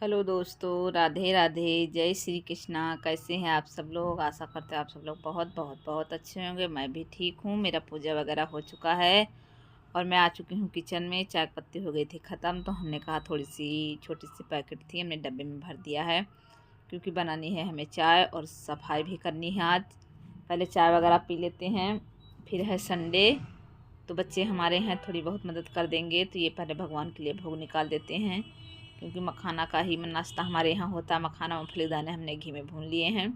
Hello दोस्तों, राधे राधे, जय श्री कृष्णा। कैसे हैं आप सब लोग? आशा करते हैं आप सब लोग बहुत बहुत बहुत अच्छे होंगे। मैं भी ठीक हूँ। मेरा पूजा वगैरह हो चुका है और मैं आ चुकी हूँ किचन में। चाय पत्ती हो गई थी ख़त्म, तो हमने कहा थोड़ी सी छोटी सी पैकेट थी, हमने डब्बे में भर दिया है क्योंकि बनानी है हमें चाय और सफाई भी करनी है। आज पहले चाय वगैरह पी लेते हैं, फिर है संडे तो बच्चे हमारे हैं थोड़ी बहुत मदद कर देंगे, तो ये पहले भगवान के लिए भोग निकाल देते हैं क्योंकि मखाना का ही नाश्ता हमारे यहाँ होता है। मखाना मूँगफली दाने हमने घी में भून लिए हैं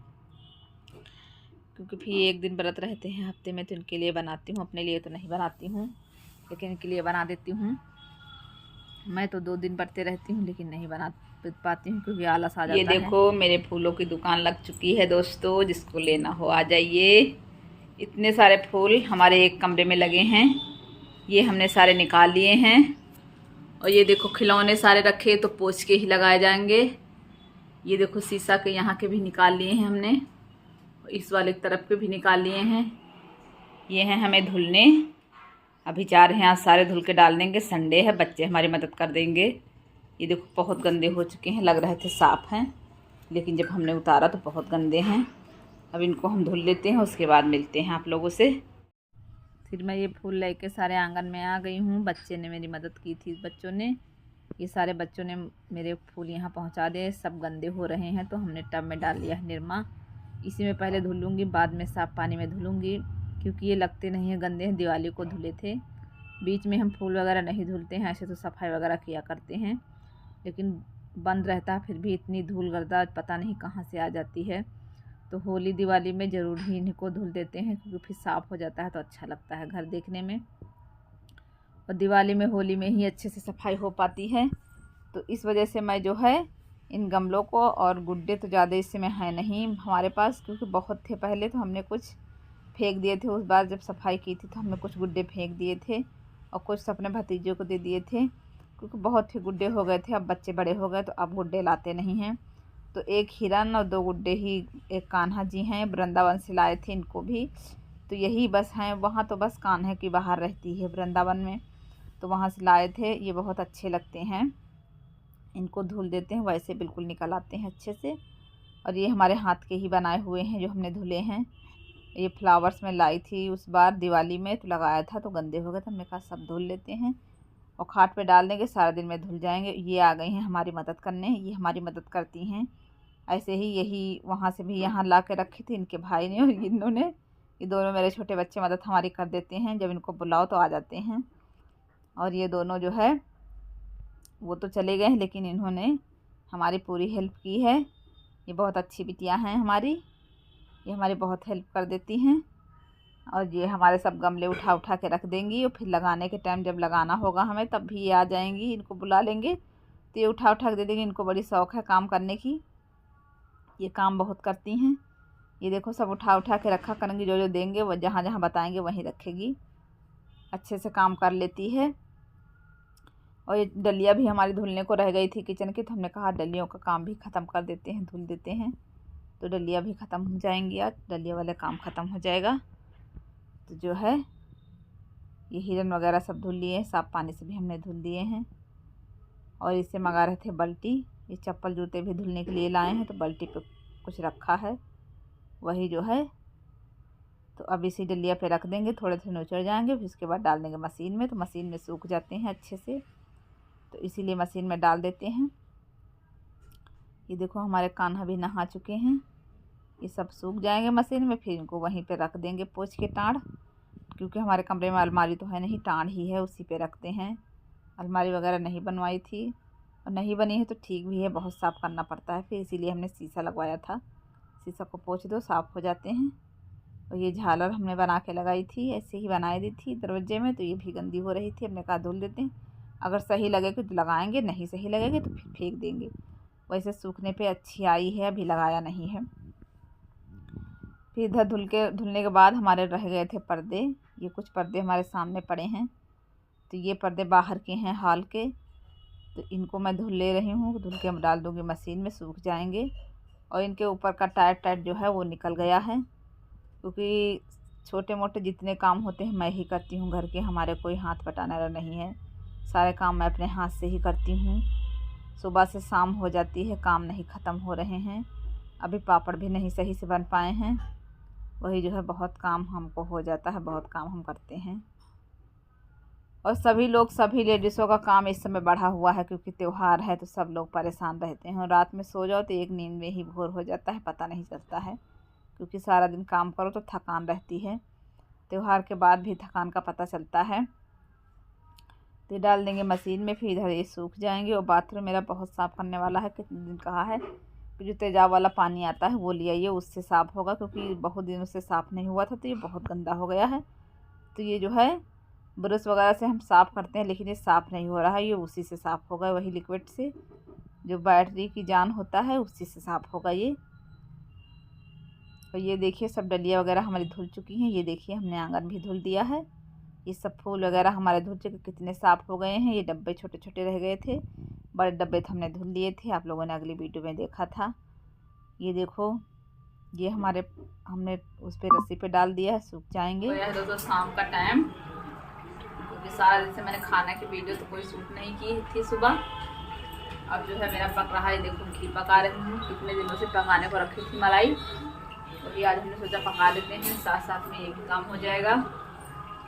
क्योंकि फिर एक दिन व्रत रहते हैं हफ्ते में, तो इनके लिए बनाती हूँ, अपने लिए तो नहीं बनाती हूँ, लेकिन इनके लिए बना देती हूँ। मैं तो 2 दिन बढ़ते रहती हूँ लेकिन नहीं बना पाती हूँ क्योंकि आलस आ जाता है। ये देखो मेरे फूलों की दुकान लग चुकी है दोस्तों, जिसको लेना हो आ जाइए। इतने सारे फूल हमारे एक कमरे में लगे हैं, ये हमने सारे निकाल लिए हैं। और ये देखो खिलौने सारे रखे तो पोंछ के ही लगाए जाएंगे। ये देखो शीशा के यहाँ के भी निकाल लिए हैं हमने, इस वाले तरफ के भी निकाल लिए हैं। ये हैं हमें धुलने, अभी जा रहे हैं, आज सारे धुल के डाल देंगे। संडे है, बच्चे हमारी मदद कर देंगे। ये देखो बहुत गंदे हो चुके हैं, लग रहे थे साफ़ हैं लेकिन जब हमने उतारा तो बहुत गंदे हैं। अब इनको हम धुल लेते हैं, उसके बाद मिलते हैं आप लोगों से। फिर मैं ये फूल लेके सारे आंगन में आ गई हूँ। बच्चे ने मेरी मदद की थी, बच्चों ने, ये सारे बच्चों ने मेरे फूल यहाँ पहुँचा दिए। सब गंदे हो रहे हैं तो हमने टब में डाल लिया है निरमा, इसी में पहले धुलूँगी, बाद में साफ़ पानी में धुलूँगी क्योंकि ये लगते नहीं हैं गंदे हैं। दिवाली को धुले थे, बीच में हम फूल वगैरह नहीं धुलते हैं, ऐसे तो सफाई वगैरह किया करते हैं लेकिन बंद रहता है, फिर भी इतनी धूल गर्दा पता नहीं कहाँ से आ जाती है। तो होली दिवाली में ज़रूर ही इनको धुल देते हैं क्योंकि फिर साफ़ हो जाता है तो अच्छा लगता है घर देखने में, और दिवाली में होली में ही अच्छे से सफाई हो पाती है। तो इस वजह से मैं जो है इन गमलों को, और गुड्डे तो ज़्यादा इस समय है नहीं हमारे पास क्योंकि बहुत थे पहले, तो हमने कुछ फेंक दिए थे। उस बार जब सफाई की थी तो हमने कुछ गुड्डे फेंक दिए थे और कुछ अपने भतीजों को दे दिए थे क्योंकि बहुत ही गुड्डे हो गए थे। अब बच्चे बड़े हो गए तो अब गुड्डे लाते नहीं हैं, तो एक हिरन और 2 गुड्डे ही, एक कान्हा जी हैं, वृंदावन से लाए थे इनको भी, तो यही बस हैं। वहाँ तो बस कान्हा की बाहर रहती है वृंदावन में, तो वहाँ से लाए थे। ये बहुत अच्छे लगते हैं, इनको धुल देते हैं, वैसे बिल्कुल निकल आते हैं अच्छे से। और ये हमारे हाथ के ही बनाए हुए हैं जो हमने धुले हैं। ये फ्लावर्स में लाई थी उस बार दिवाली में, तो लगाया था तो गंदे हो गए, तो हमने कहा सब धुल लेते हैं और खाट पे डाल देंगे, सारा दिन में धुल जाएंगे। ये आ गई हैं हमारी मदद करने, ये हमारी मदद करती हैं। ऐसे ही यही वहाँ से भी यहाँ ला के रखी थी इनके भाई ने और इन्होंने, ये दोनों मेरे छोटे बच्चे मदद हमारी कर देते हैं, जब इनको बुलाओ तो आ जाते हैं। और ये दोनों जो है वो तो चले गए हैं लेकिन इन्होंने हमारी पूरी हेल्प की है। ये बहुत अच्छी बिटियाँ हैं हमारी, ये हमारी बहुत हेल्प कर देती हैं। और ये हमारे सब गमले उठा उठा के रख देंगी और फिर लगाने के टाइम जब लगाना होगा हमें तब भी ये आ जाएंगी, इनको बुला लेंगे तो ये उठा उठा के दे देंगी। इनको बड़ी शौक़ है काम करने की, ये काम बहुत करती हैं। ये देखो सब उठा उठा के रखा करेंगी, जो जो देंगे वो जहाँ जहाँ बताएंगे वहीं रखेगी, अच्छे से काम कर लेती है। और ये डलिया भी हमारी धुलने को रह गई थी किचन की, तो हमने कहा डलियों का काम भी ख़त्म कर देते हैं, धुल देते हैं, तो डलिया भी ख़त्म हो जाएंगी। आज डलिया वाला काम ख़त्म हो जाएगा। तो जो है ये हिरन वगैरह सब धुल लिए हैं, साफ़ पानी से भी हमने धुल दिए हैं। और इससे मंगा रहे थे बाल्टी, ये चप्पल जूते भी धुलने के लिए लाए हैं, तो बाल्टी पे कुछ रखा है वही जो है, तो अब इसी डलिया पे रख देंगे, थोड़े थोड़े उचड़ जाएंगे, फिर उसके बाद डाल देंगे मशीन में, तो मशीन में सूख जाते हैं अच्छे से, तो इसीलिए मशीन में डाल देते हैं। ये देखो हमारे कान्हा भी नहा चुके हैं, ये सब सूख जाएंगे मशीन में, फिर इनको वहीं पे रख देंगे पोंछ के टाढ़, क्योंकि हमारे कमरे में अलमारी तो है नहीं, टाढ़ ही है, उसी पे रखते हैं। अलमारी वगैरह नहीं बनवाई थी, और नहीं बनी है तो ठीक भी है, बहुत साफ़ करना पड़ता है फिर, इसीलिए हमने शीशा लगवाया था। शीशा को पोंछ दो साफ़ हो जाते हैं। और ये झालर हमने बना के लगाई थी, ऐसे ही बनाई दी थी दरवाजे में, तो ये भी गंदी हो रही थी, हमने कहा धुल देते हैं, अगर सही लगेगी तो लगाएंगे, नहीं सही लगेगी तो फिर फेंक देंगे। वैसे सूखने पे अच्छी आई है, अभी लगाया नहीं है। फिर इधर धुलने के बाद हमारे रह गए थे पर्दे, ये कुछ पर्दे हमारे सामने पड़े हैं, तो ये पर्दे बाहर के हैं हॉल के, तो इनको मैं धुल ले रही हूँ, धुल के डाल दूँगी मशीन में, सूख जाएंगे। और इनके ऊपर का टाइट जो है वो निकल गया है, क्योंकि छोटे मोटे जितने काम होते हैं मैं ही करती हूँ घर के, हमारे कोई हाथ बटाने वाला नहीं है, सारे काम मैं अपने हाथ से ही करती हूँ। सुबह से शाम हो जाती है, काम नहीं ख़त्म हो रहे हैं। अभी पापड़ भी नहीं सही से बन पाए हैं। वही जो है बहुत काम हमको हो जाता है, बहुत काम हम करते हैं। और सभी लेडीज़ों का काम इस समय बढ़ा हुआ है, क्योंकि त्यौहार है तो सब लोग परेशान रहते हैं। और रात में सो जाओ तो एक नींद में ही भोर हो जाता है, पता नहीं चलता है, क्योंकि सारा दिन काम करो तो थकान रहती है। त्यौहार के बाद भी थकान का पता चलता है। तो डाल देंगे मशीन में, फिर इधर ये सूख जाएंगे। और बाथरूम मेरा बहुत साफ़ करने वाला है, कितने दिन कहा है कि जो तेजाब वाला पानी आता है वो ले आइए, उससे साफ़ होगा, क्योंकि बहुत दिनों से साफ़ नहीं हुआ था तो ये बहुत गंदा हो गया है। तो ये जो है ब्रश वगैरह से हम साफ़ करते हैं, लेकिन ये साफ़ नहीं हो रहा है, ये उसी से साफ़ होगा, वही लिक्विड से, जो बैटरी की जान होता है उसी से साफ़ होगा ये। और ये देखिए सब डलिया वगैरह हमारी धुल चुकी हैं। ये देखिए हमने आंगन भी धुल दिया है। ये सब फूल वगैरह हमारे धुल चुके, कितने साफ़ हो गए हैं। ये डब्बे छोटे छोटे रह गए थे, बड़े डब्बे तो हमने धुल लिए थे, आप लोगों ने अगली वीडियो में देखा था। ये देखो ये हमने उस पर रस्सी पे डाल दिया है, सूख जाएंगे। दोस्तों शाम का टाइम, क्योंकि सारा दिन से मैंने खाना की वीडियो तो कोई शूट नहीं की थी सुबह। अब जो है मेरा पक रहा है, देखो घी पका रही हूँ, कितने दिनों से पकाने को रखी थी मलाई, तो ये आज हमने सोचा पका लेते हैं, साथ साथ में ये भी काम हो जाएगा।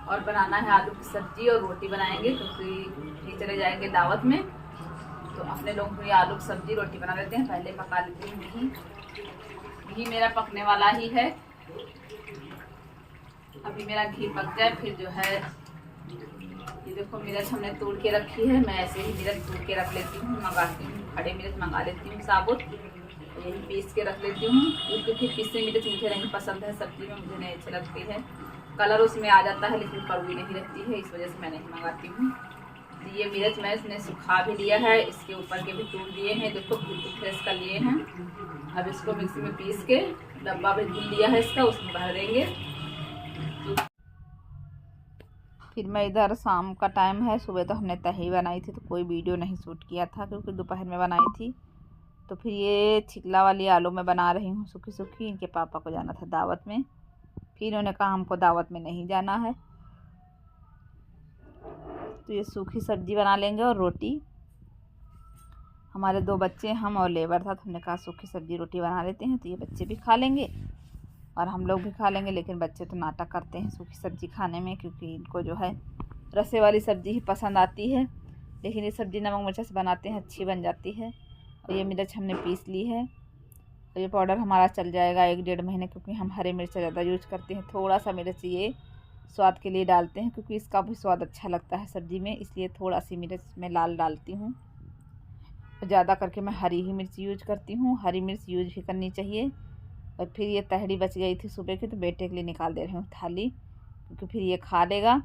और बनाना है आलू की सब्जी और रोटी बनाएंगे, क्योंकि ये चले जाएंगे दावत में, तो अपने लोग भी आलू की सब्जी रोटी बना लेते हैं। पहले पका लेते हैं घी मेरा पकने वाला ही है। अभी मेरा घी पक जाए फिर जो है, ये देखो मिर्च हमने तोड़ के रखी है, मैं ऐसे ही मिर्च तोड़ के रख लेती हूँ, मंगाती हूँ, खड़े मिर्च मंगा लेती हूँ साबुत, यही पीस के रख लेती हूँ, क्योंकि पीसे मिर्च मुझे नहीं पसंद है, सब्जी में मुझे नहीं अच्छी लगती है। कलर उसमें आ जाता है लेकिन कड़वी नहीं रहती है, इस वजह से मैं नहीं मंगाती हूँ। ये मिर्च मैं इसने सुखा भी लिया है, इसके ऊपर के भी तोड़ दिए हैं, देखो बिल्कुल फ्रेश कर लिए हैं। अब इसको मिक्सी में पीस के डब्बा भी धुल लिया है इसका, उसमें भर देंगे। फिर मैं इधर शाम का टाइम है, सुबह तो हमने तही बनाई थी तो कोई वीडियो नहीं शूट किया था, क्योंकि दोपहर में बनाई थी। तो फिर ये छिकला वाली आलू में बना रही हूँ सूखी सूखी। इनके पापा को जाना था दावत में, फिर उन्होंने कहा हमको दावत में नहीं जाना है, तो ये सूखी सब्जी बना लेंगे और रोटी। हमारे 2 बच्चे, हम और लेबर था, तो हमने कहा सूखी सब्जी रोटी बना लेते हैं, तो ये बच्चे भी खा लेंगे और हम लोग भी खा लेंगे। लेकिन बच्चे तो नाटक करते हैं सूखी सब्जी खाने में, क्योंकि इनको जो है रसे वाली सब्ज़ी ही पसंद आती है। लेकिन ये सब्ज़ी नमक मिर्च से बनाते हैं, अच्छी बन जाती है। और ये मिर्च हमने पीस ली है, और ये पाउडर हमारा चल जाएगा 1-1.5 महीने, क्योंकि हम हरे मिर्च ज़्यादा यूज करते हैं। थोड़ा सा मिर्च ये स्वाद के लिए डालते हैं, क्योंकि इसका भी स्वाद अच्छा लगता है सब्ज़ी में, इसलिए थोड़ा सी मिर्च मैं लाल डालती हूँ। ज़्यादा करके मैं हरी ही मिर्च यूज करती हूँ, हरी मिर्च यूज भी करनी चाहिए। और फिर ये तहड़ी बच गई थी सुबह की, तो बेटे के लिए निकाल दे रही हूँ थाली, क्योंकि फिर ये खा लेगा,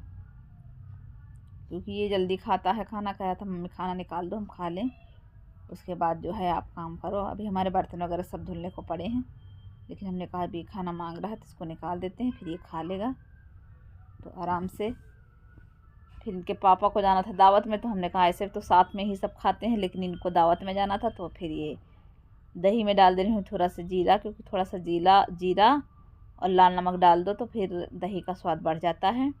क्योंकि ये जल्दी खाता है खाना। कह रहा था मम्मी खाना निकाल दो हम खा लें, उसके बाद जो है आप काम करो। अभी हमारे बर्तन वगैरह सब धुलने को पड़े हैं, लेकिन हमने कहा अभी खाना मांग रहा है तो इसको निकाल देते हैं, फिर ये खा लेगा तो आराम से। फिर इनके पापा को जाना था दावत में, तो हमने कहा ऐसे तो साथ में ही सब खाते हैं, लेकिन इनको दावत में जाना था, तो फिर ये दही में डाल दे रही हूँ थोड़ा सा जीरा, क्योंकि थोड़ा सा जीरा और लाल नमक डाल दो तो फिर दही का स्वाद बढ़ जाता है।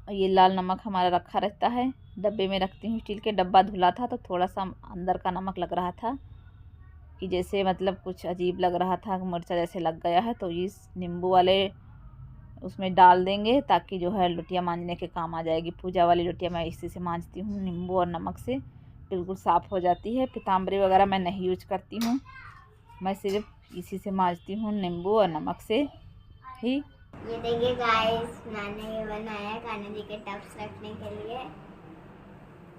और ये लाल नमक हमारा रखा रहता है, डब्बे में रखती हूँ स्टील के। डब्बा धुला था तो थोड़ा सा अंदर का नमक लग रहा था, कि जैसे मतलब कुछ अजीब लग रहा था, मिर्चा जैसे लग गया है, तो इस नींबू वाले उसमें डाल देंगे, ताकि जो है लुटिया मांजने के काम आ जाएगी। पूजा वाली लुटिया मैं इसी से मांजती हूँ, नींबू और नमक से बिल्कुल साफ़ हो जाती है। पीताम्बरी वगैरह मैं नहीं यूज करती हूँ, मैं सिर्फ इसी से मांजती हूँ, नींबू और नमक से ही। ये देखिए गाइस, मैंने ये बनाया है कान्हा जी के टब्स रखने के लिए।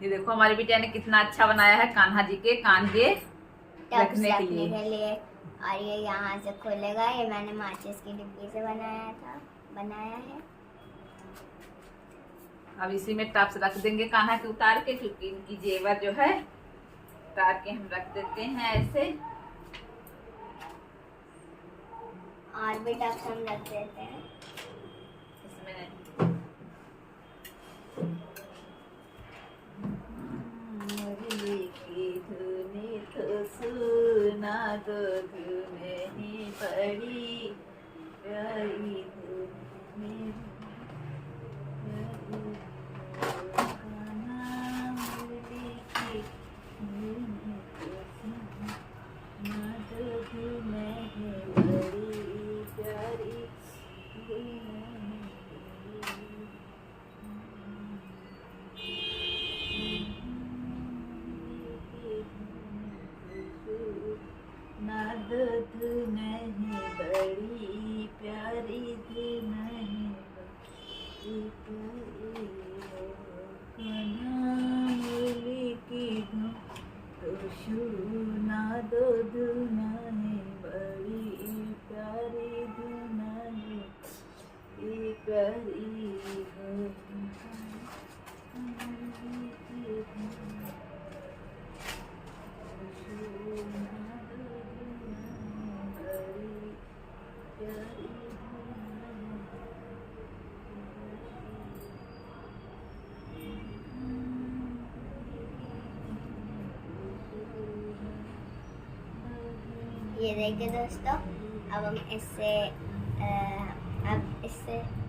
ये देखो हमारी बिटिया ने कितना अच्छा बनाया है कान्हा जी के कांजे रखने के लिए। और ये यहाँ से खुलेगा, ये मैंने माचिस की डिब्बी से बनाया है। अब इसी में टब्स रख देंगे कान्हा के उतार के, क्योंकि इनकी जेवर जो है उतार के हम रख देते हैं ऐसे। और भी टब्स हम रख देते हैं इसमें। तो सुना तो नहीं पड़ी प्यारी ना दूध नहीं बड़ी प्यारी थी नहीं बड़ी प्यारी की खुशबू ना दूध नहीं बड़ी प्यारी थी नहीं प्यारी ये देखिए दोस्तों, अब हम इससे